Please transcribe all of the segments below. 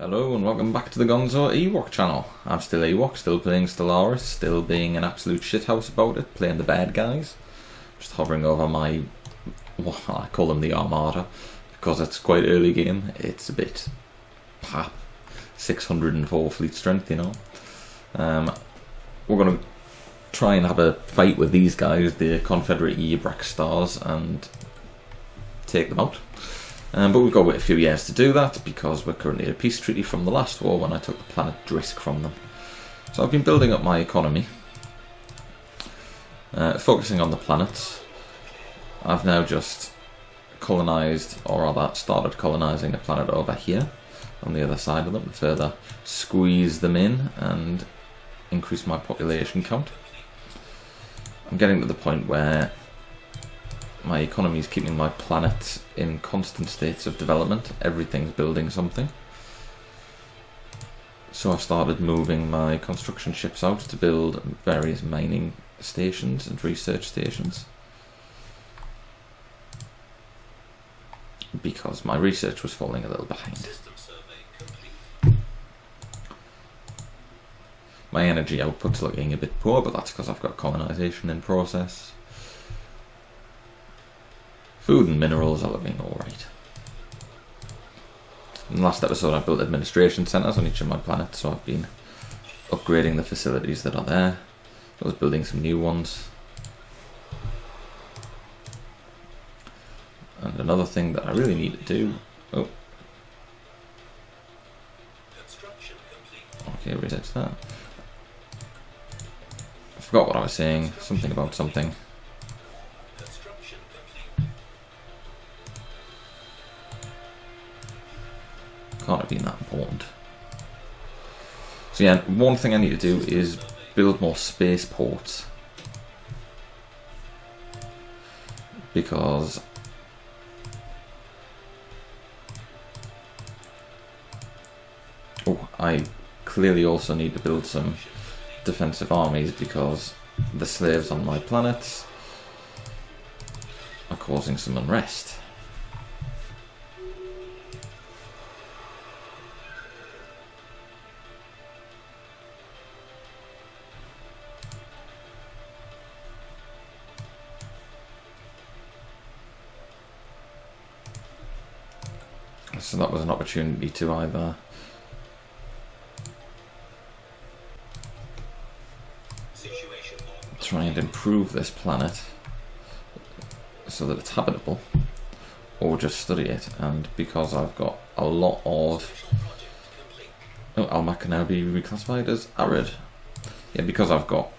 Hello and welcome back to the Gonzo Ewok channel. I'm still Ewok, still playing Stellaris, still being an absolute shithouse about it, playing the bad guys. Just hovering over my, well, I call them the Armada, because it's quite early game, it's a bit pap. 604 fleet strength, you know. We're going to try and have a fight with these guys, the Confederate Ewok stars, and take them out. But we've got to wait a few years to do that because we're currently at a peace treaty from the last war when I took the planet Drisk from them. So I've been building up my economy, focusing on the planets. I've now just colonised, or rather started colonising a planet over here on the other side of them to further squeeze them in and increase my population count. I'm getting to the point where my economy is keeping my planet in constant states of development. Everything's building something. So I've started moving my construction ships out to build various mining stations and research stations. Because my research was falling a little behind. My energy output's looking a bit poor, but that's because I've got colonisation in process. Food and minerals are looking alright. In the last episode I built administration centres on each of my planets, so I've been upgrading the facilities that are there. I was building some new ones. And another thing that I really need to do... Oh. Okay, research that. I forgot what I was saying. Something about something. Can't have been that important. So yeah, one thing I need to do is build more spaceports, because I clearly also need to build some defensive armies, because the slaves on my planets are causing some unrest. So that was an opportunity to either try and improve this planet so that it's habitable, or just study it. And because I've got a lot of... Oh, Almac can now be reclassified as arid. Yeah, because I've got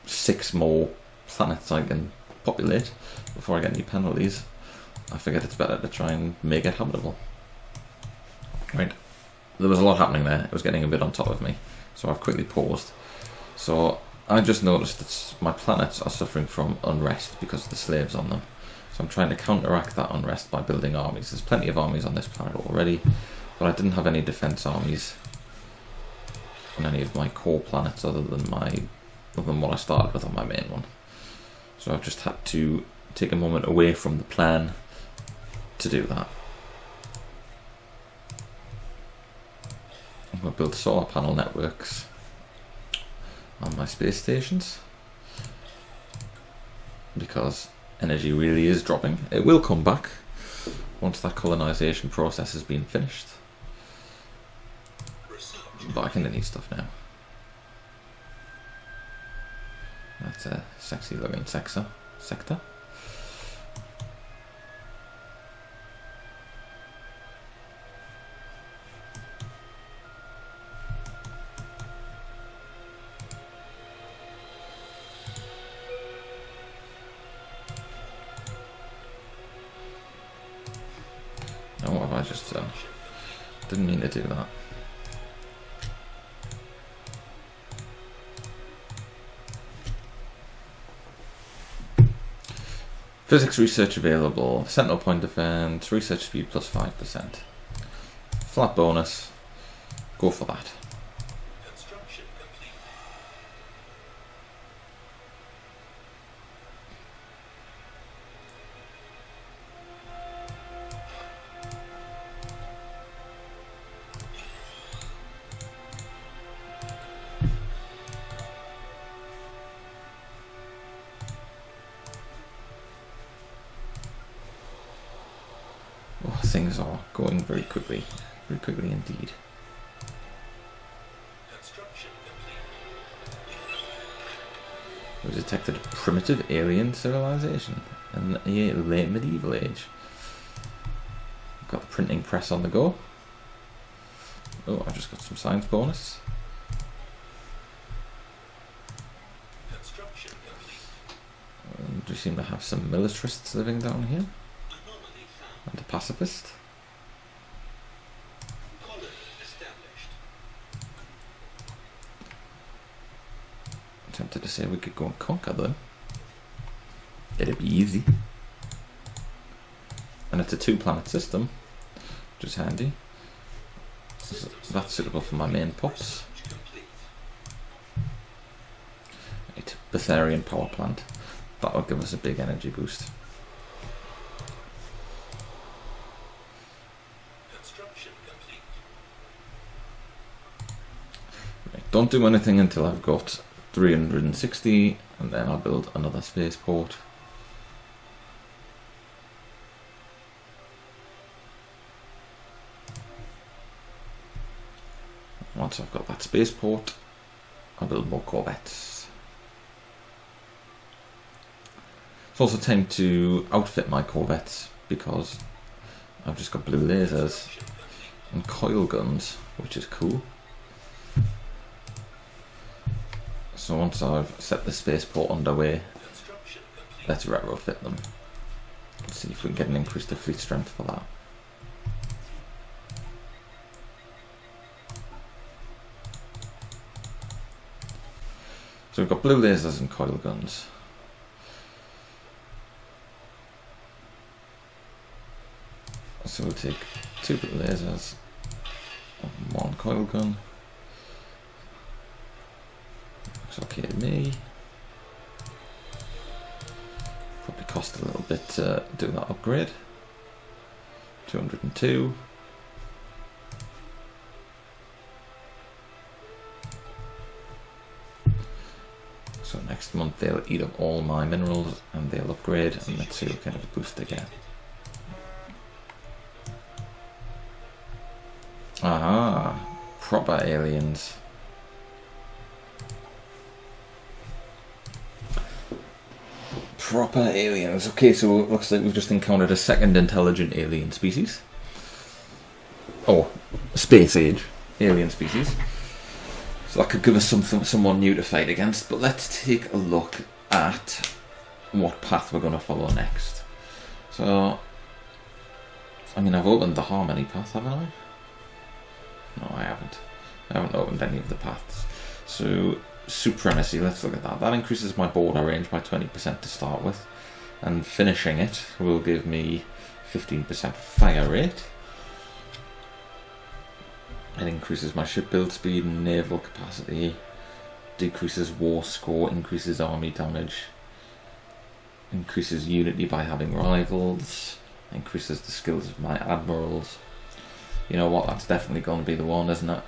6 more planets I can populate before I get any penalties, I figured it's better to try and make it habitable. Right, there was a lot happening there. It was getting a bit on top of me, so I've quickly paused. So I just noticed that my planets are suffering from unrest because of the slaves on them. So I'm trying to counteract that unrest by building armies. There's plenty of armies on this planet already, but I didn't have any defense armies on any of my core planets other than what I started with on my main one. So I've just had to take a moment away from the plan to do that. I'm going to build solar panel networks on my space stations, because energy really is dropping. It will come back once that colonisation process has been finished, but I kind of need stuff now. That's a sexy looking sector. What have I just done? Didn't mean to do that. Physics research available. Sentinel point defense. Research speed plus 5%. Flat bonus. Go for that. things are going very quickly indeed. We detected a primitive alien civilization in the late medieval age. Got the printing press on the go. Oh, I just got some science bonus. And we seem to have some militarists living down here. And a pacifist. I'm tempted to say we could go and conquer them. It'd be easy. And it's a 2-planet system, which is handy. So that's suitable for my main pops. Right, Betharian power plant. That'll give us a big energy boost. Right, don't do anything until I've got 360, and then I'll build another spaceport. Once I've got that spaceport, I'll build more corvettes. It's also time to outfit my corvettes because I've just got blue lasers and coil guns, which is cool. So once I've set the spaceport underway, let's retrofit them. Let's see if we can get an increase to fleet strength for that. So we've got blue lasers and coil guns. So we'll take 2 blue lasers and 1 coil gun. Looks okay to me. Probably cost a little bit to do that upgrade. 202. So next month they'll eat up all my minerals and they'll upgrade, and let's see what kind of a boost they get. Aha, proper aliens. Proper aliens. Okay, so it looks like we've just encountered a second intelligent alien species. Oh, space age alien species. So that could give us someone new to fight against, but let's take a look at what path we're going to follow next. So, I mean, I've opened the Harmony path, haven't I? No, I haven't. I haven't opened any of the paths. So, Supremacy, let's look at that. That increases my border range by 20% to start with, and finishing it will give me 15% fire rate. It increases my ship build speed and naval capacity, decreases war score, increases army damage, increases unity by having rivals, increases the skills of my admirals. You know what, that's definitely going to be the one, isn't it?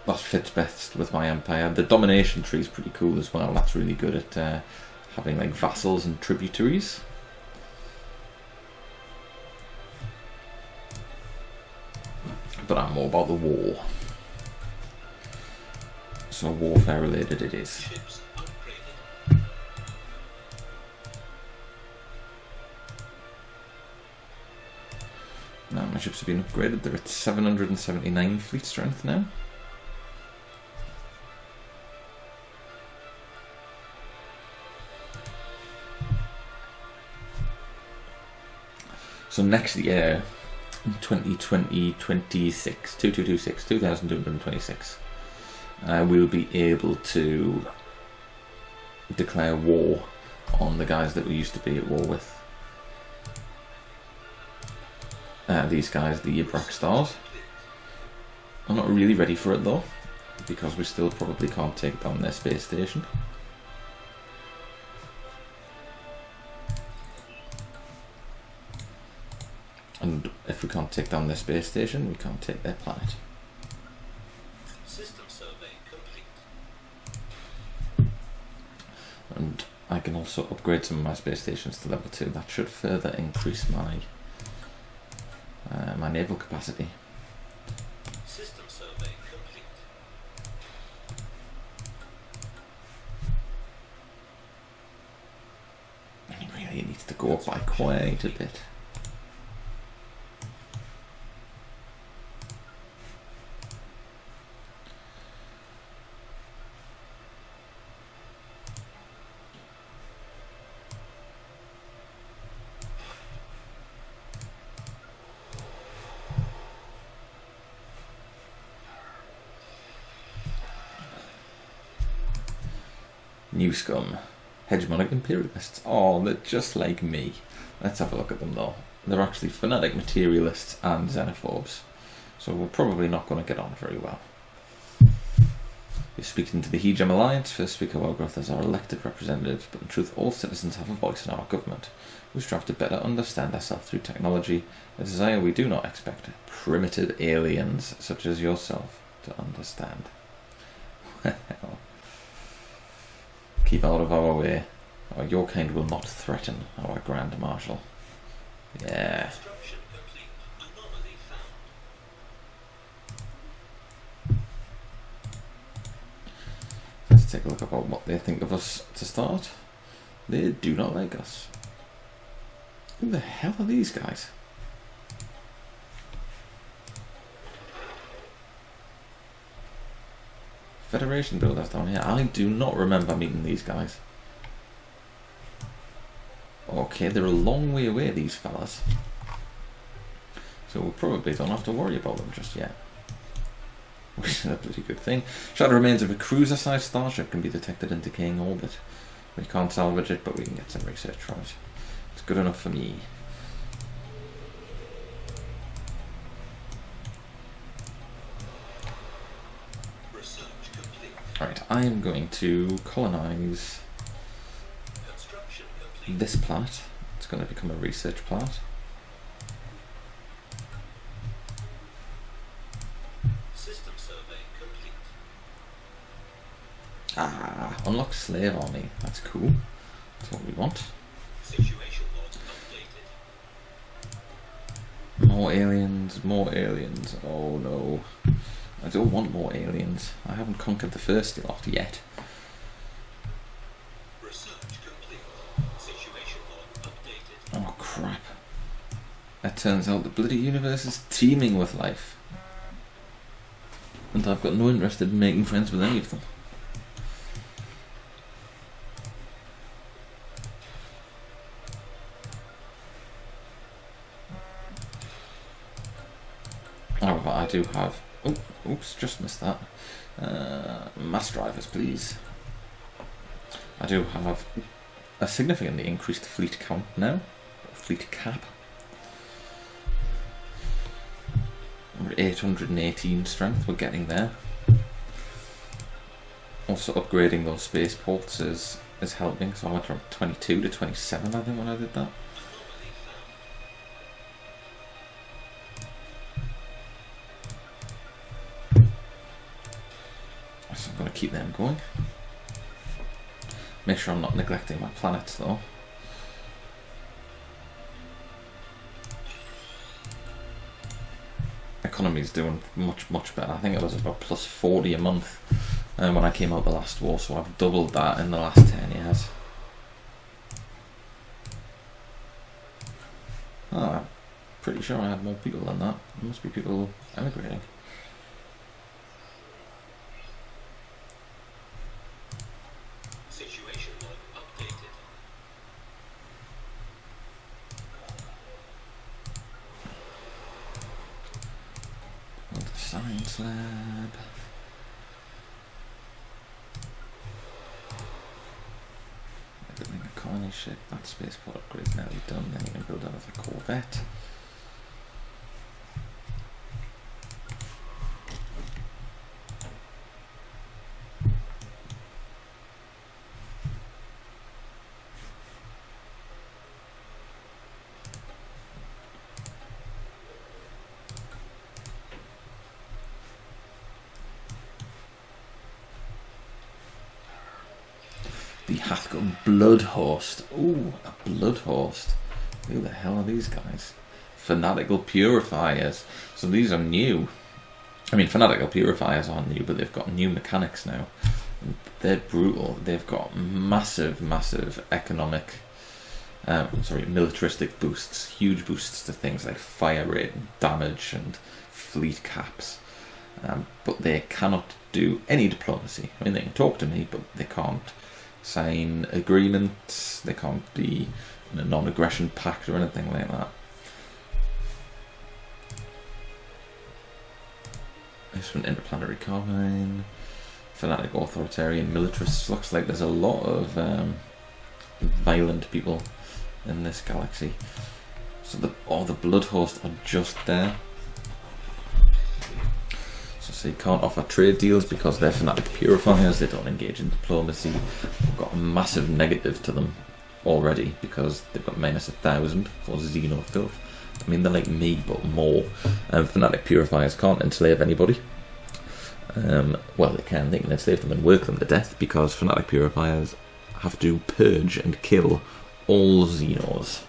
That fits best with my empire. The domination tree is pretty cool as well. That's really good at having like vassals and tributaries. But I'm more about the war. So warfare related it is. Now my ships have been upgraded. They're at 779 fleet strength now. So next year, 2226, we'll be able to declare war on the guys that we used to be at war with. These guys, the Ewok stars. I'm not really ready for it though, because we still probably can't take down their space station. And if we can't take down their space station, we can't take their planet. System survey complete. And I can also upgrade some of my space stations to level 2. That should further increase my my naval capacity. System survey complete. It really needs to go up by quite a bit. New scum. Hegemonic imperialists. Oh, they're just like me. Let's have a look at them though. They're actually fanatic materialists and xenophobes. So we're probably not going to get on very well. You're speaking to the Hegem Alliance. First Speaker Wellgrowth as our elected representatives, but in truth all citizens have a voice in our government. We strive to better understand ourselves through technology, a desire we do not expect primitive aliens such as yourself to understand. Well, keep out of our way, or your kind will not threaten our Grand Marshal. Yeah. Construction complete. Anomaly found. Let's take a look about what they think of us to start. They do not like us. Who the hell are these guys? Federation builders down here. I do not remember meeting these guys. Okay, they're a long way away, these fellas. So we probably don't have to worry about them just yet. Which is a pretty good thing. Shadow remains of a cruiser-sized starship can be detected in decaying orbit. We can't salvage it, but we can get some research from it. It's good enough for me. Alright, I am going to colonise this planet. It's going to become a research planet. System survey complete. Ah, unlock slave army. That's cool. That's what we want. Situation log updated. More aliens, more aliens. Oh no. I don't want more aliens. I haven't conquered the first lot yet. Research complete. Situation log updated. Oh crap. It turns out the bloody universe is teeming with life. And I've got no interest in making friends with any of them. However, I do have... Oh, oops, just missed that. Mass drivers, please. I do have a significantly increased fleet count now. Fleet cap. We're 818 strength, we're getting there. Also upgrading those spaceports is helping, so I went from 22 to 27 I think when I did that. So I'm going to keep them going. Make sure I'm not neglecting my planets though. Economy's doing much better. I think it was about plus 40 a month when I came out the last war, so I've doubled that in the last 10 years. Ah, I'm pretty sure I had more people than that. There must be people emigrating. Situation log updated. The science lab. Building a colony ship. That spaceport upgrade's nearly done. Then you can build another corvette. The Hathcom Bloodhorst. Ooh, a Bloodhorst. Who the hell are these guys? fanatical purifiers. So these are new. I mean, fanatical purifiers aren't new, but they've got new mechanics now. They're brutal. They've got massive economic, militaristic boosts, huge boosts to things like fire rate and damage and fleet caps. But they cannot do any diplomacy. I mean, they can talk to me, but they can't sign agreements. They can't be in a non-aggression pact or anything like that. This one, interplanetary carbine, fanatic authoritarian militarists. Looks like there's a lot of violent people in this galaxy. So the blood host are just there. So you can't offer trade deals because they're fanatic purifiers. They don't engage in diplomacy. They've got a massive negative to them already because they've got -1,000 for xeno filth. I mean, they're like me, but more. Fanatic purifiers can't enslave anybody. Well, they can enslave them and work them to death because fanatic purifiers have to purge and kill all xenos.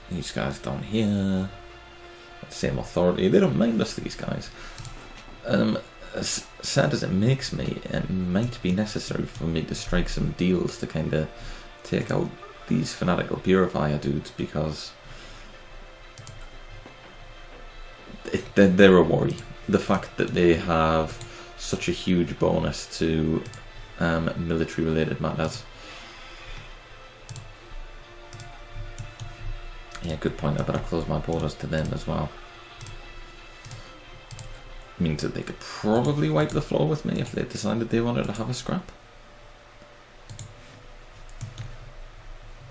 These guys down here, same authority. They don't mind us, these guys. As sad as it makes me, it might be necessary for me to strike some deals to kind of take out these fanatical purifier dudes because they're a worry. The fact that they have such a huge bonus to military related matters. Yeah, good point. I better close my borders to them as well. Means that they could probably wipe the floor with me if they decided they wanted to have a scrap.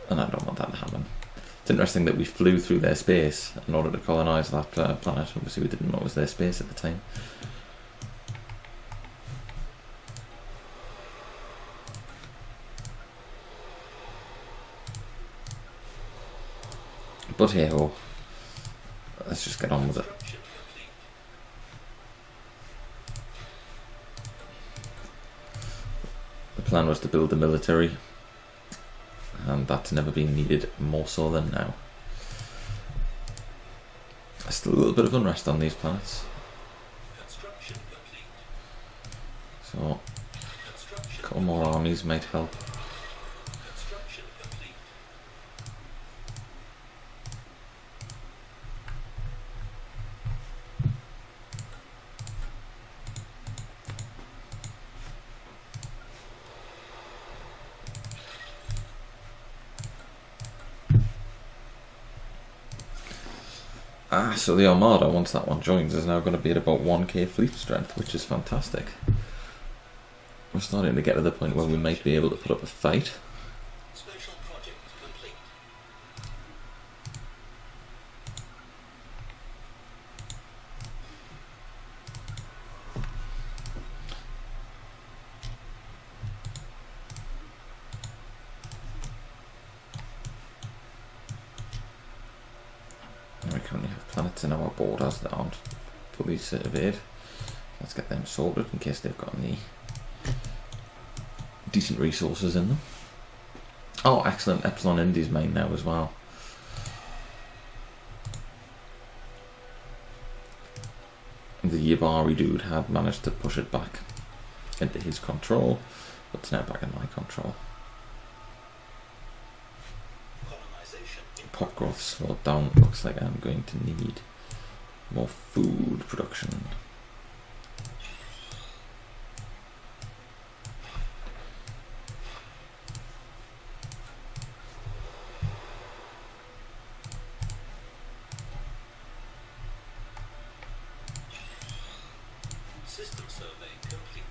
And I don't want that to happen. It's interesting that we flew through their space in order to colonise that planet. Obviously we didn't know it was their space at the time. But hey ho, let's just get on with it. The plan was to build a military, and that's never been needed more so than now. There's still a little bit of unrest on these planets, so a couple more armies might help. So the Armada, once that one joins, is now going to be at about 1k fleet strength, which is fantastic. We're starting to get to the point where we might be able to put up a fight. Special project complete. We currently have planets in our borders that aren't fully surveyed. Let's get them sorted in case they've got any decent resources in them. Oh, excellent. Epsilon Indies mine now as well. The Yabari dude had managed to push it back into his control, but it's now back in my control. Pop growth slowed down. Looks like I'm going to need more food production. System survey complete.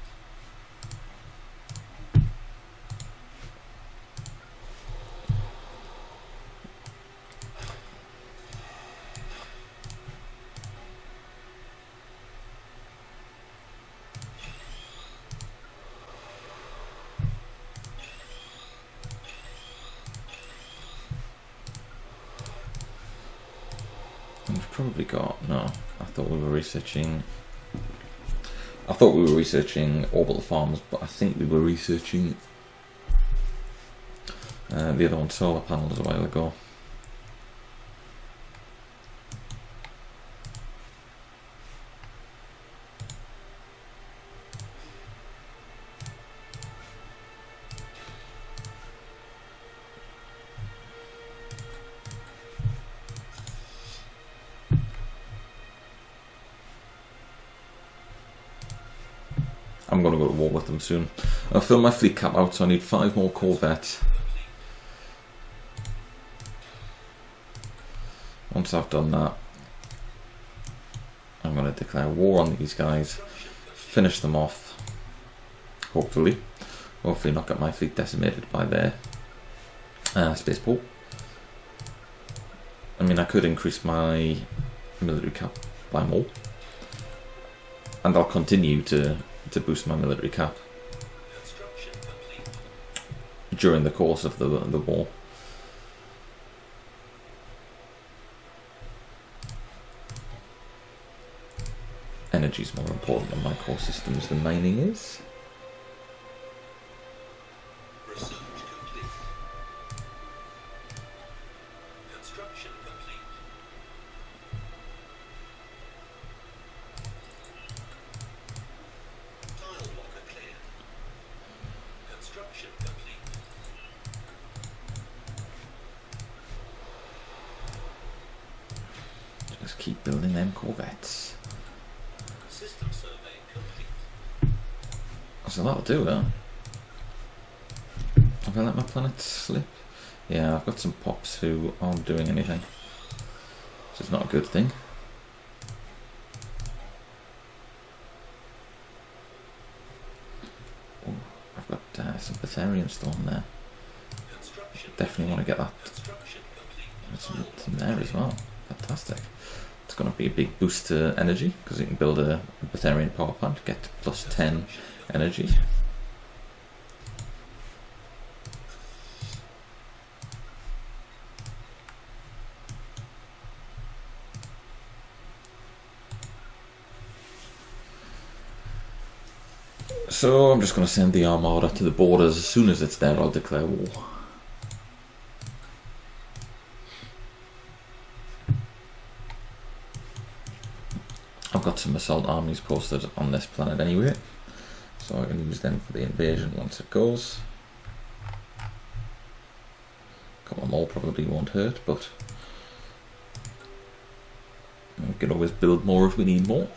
We've probably got, no, I thought we were researching orbital farms, but I think we were researching The other one, solar panels, a while ago. I'm going to go to war with them soon. I'll fill my fleet cap out, so I need 5 more corvettes. Once I've done that, I'm going to declare war on these guys, finish them off, hopefully not get my fleet decimated by their spaceport. I mean, I could increase my military cap by more, and I'll continue to boost my military cap during the course of the war. Energy is more important in my core systems than mining is. Research complete. Construction complete. Tile locker cleared. Construction complete. Just keep building them corvettes. System survey complete. So that'll do it. Have I let my planet slip? Yeah, I've got some pops who aren't doing anything, which is not a good thing. Ooh, I've got some authoritarian still in there. Construction Definitely want to get that construction complete. some there as well. Fantastic. It's going to be a big boost to energy because you can build a authoritarian power plant, get plus 10 energy. So I'm just going to send the armada to the borders. As soon as it's there, I'll declare war. I've got some assault armies posted on this planet anyway, so I can use them for the invasion once it goes. A couple more probably won't hurt, but we can always build more if we need more.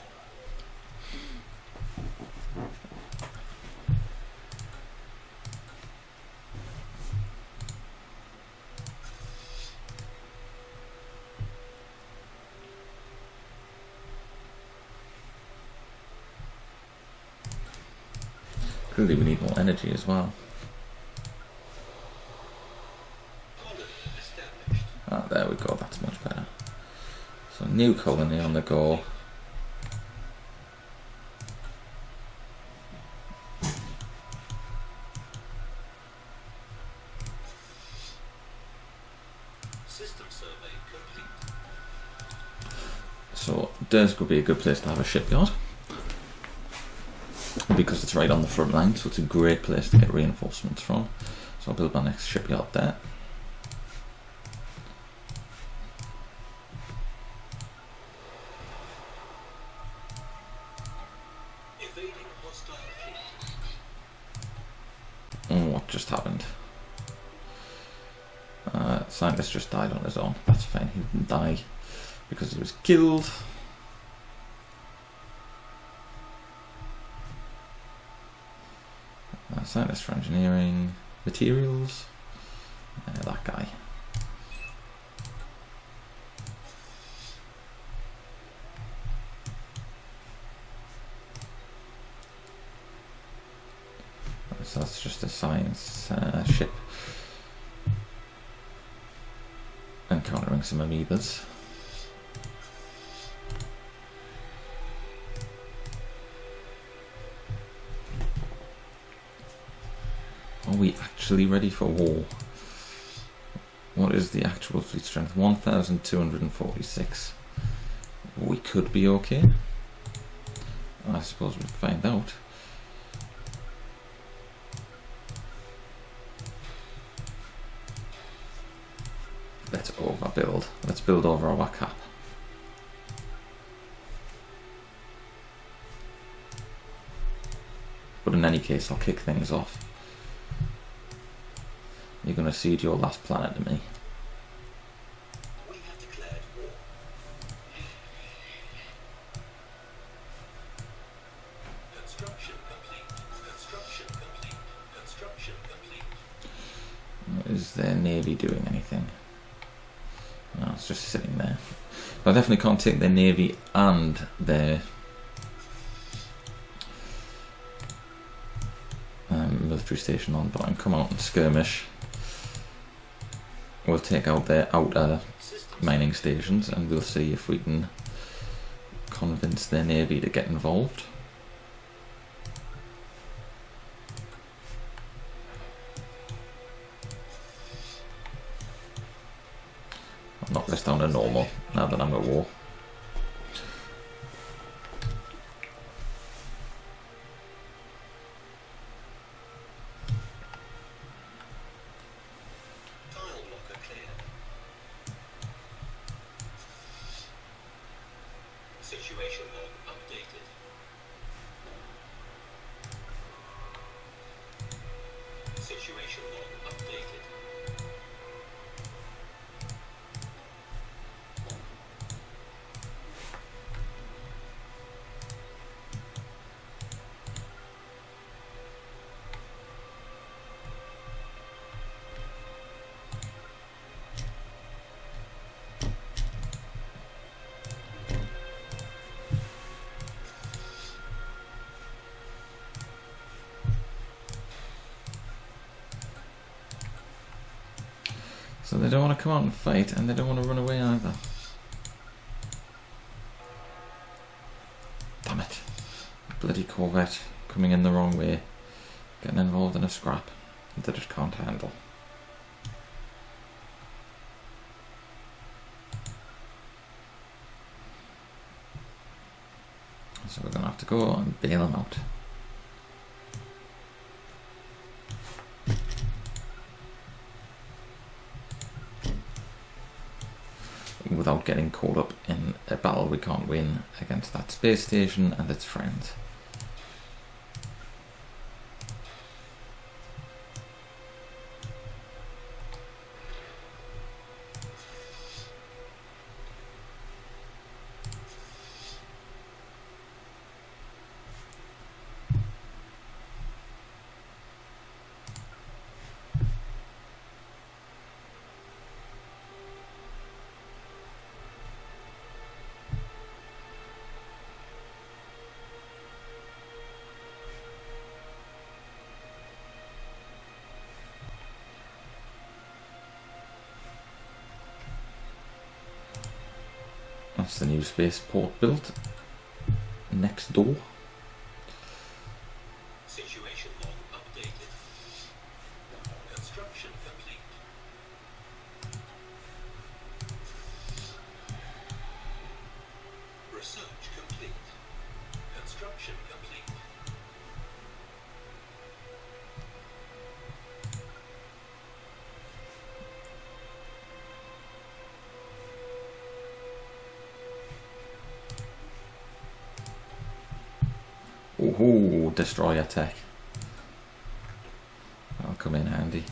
Clearly we need more energy as well. Colony established. Ah, there we go, that's much better. So new colony on the go. System survey complete. So Dursk would be a good place to have a shipyard, because it's right on the front line, so it's a great place to get reinforcements from. So I'll build my next shipyard there. Evading hostile fleet. Oh, what just happened? Scientist just died on his own. That's fine, he didn't die because he was killed. Scientist for engineering, materials, that guy. So that's just a science ship. Encountering some amoebas. Are we actually ready for war? What is the actual fleet strength? 1,246. We could be okay. I suppose we'll find out. let's overbuild. Let's build over our cap. But in any case, I'll kick things off. You're going to cede your last planet to me. We have declared war. Construction complete. Construction complete. Construction complete. Is their navy doing anything? No, it's just sitting there. But I definitely can't take their navy and their military station on, but I can come out and skirmish. We'll take out their outer mining stations and we'll see if we can convince their navy to get involved. I'll knock this down to normal now that I'm at war. Tile blocker cleared. Situation log updated. Situation log updated. So they don't want to come out and fight, and they don't want to run away either. Damn it. Bloody Corvette coming in the wrong way, getting involved in a scrap that they just can't handle. So we're going to have to go and bail them out. Without getting caught up in a battle we can't win against that space station and its friends. That's the new spaceport built next door. Situation log updated. Construction complete. Research complete. Construction complete. Ooh, destroyer tech. That'll come in handy.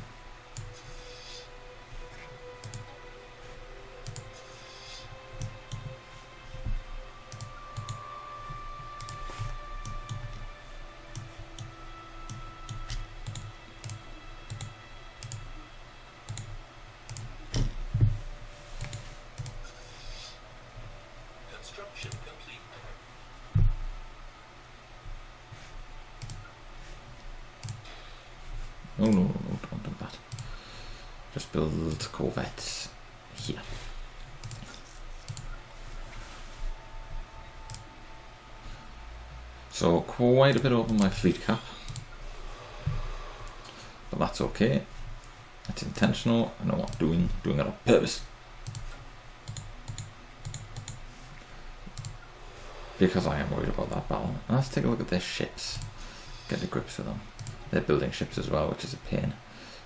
Construction complete. No, no, no, no, don't do that. Just build corvettes here. So quite a bit over my fleet cap. But that's okay. It's intentional. I know what I'm doing it on purpose. Because I am worried about that battle. And let's take a look at their ships. Get to grips with them. They're building ships as well, which is a pain.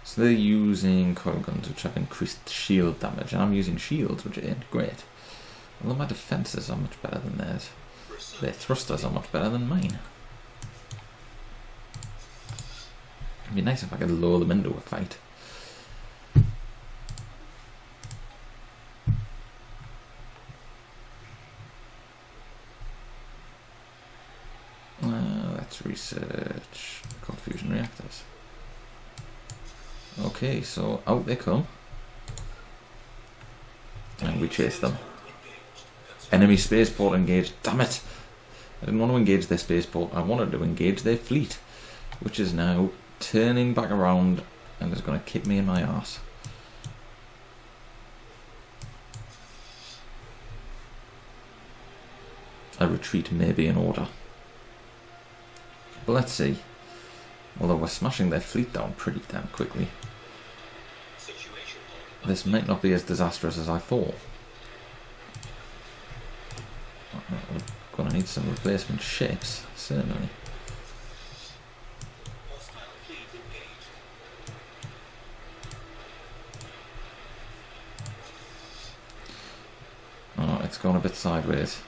So they're using coil guns, which have increased shield damage, and I'm using shields, which ain't great. Although my defences are much better than theirs. Their thrusters are much better than mine. It'd be nice if I could lure them into a fight. Let's research cold fusion reactors. Okay, so out they come. And we chase them. Enemy spaceport engaged. Damn it! I didn't want to engage their spaceport. I wanted to engage their fleet, which is now turning back around and is going to kick me in my arse. A retreat may be in order. But let's see. Although we're smashing their fleet down pretty damn quickly. This might not be as disastrous as I thought. We're going to need some replacement ships, certainly. Oh, it's gone a bit sideways.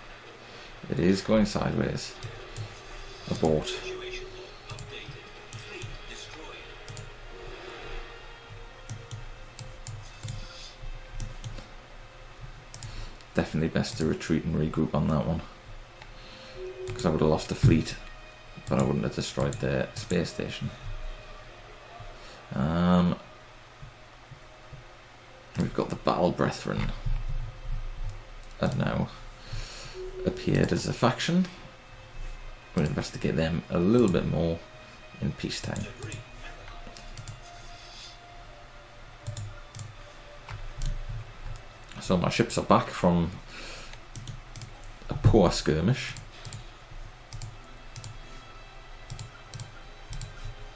It is going sideways. Abort. Definitely best to retreat and regroup on that one, because I would have lost the fleet, but I wouldn't have destroyed their space station. We've got the Battle Brethren have now appeared as a faction. We'll investigate them a little bit more in peacetime. So my ships are back from a poor skirmish.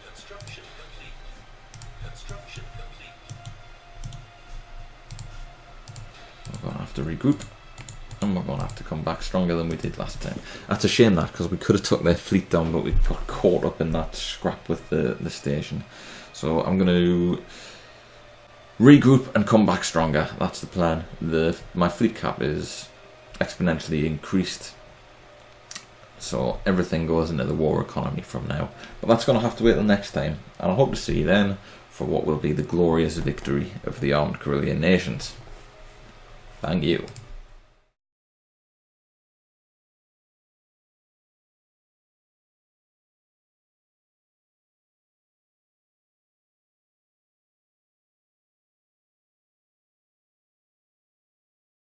Construction complete. Construction complete. We're going to have to regroup, and we're going to have to come back stronger than we did last time. That's a shame, that, because we could have took their fleet down, but we got caught up in that scrap with the station. So I'm going to regroup and come back stronger. That's the plan. My fleet cap is exponentially increased, so everything goes into the war economy from now. But that's going to have to wait till next time, and I hope to see you then for what will be the glorious victory of the armed Kirillian nations. Thank you.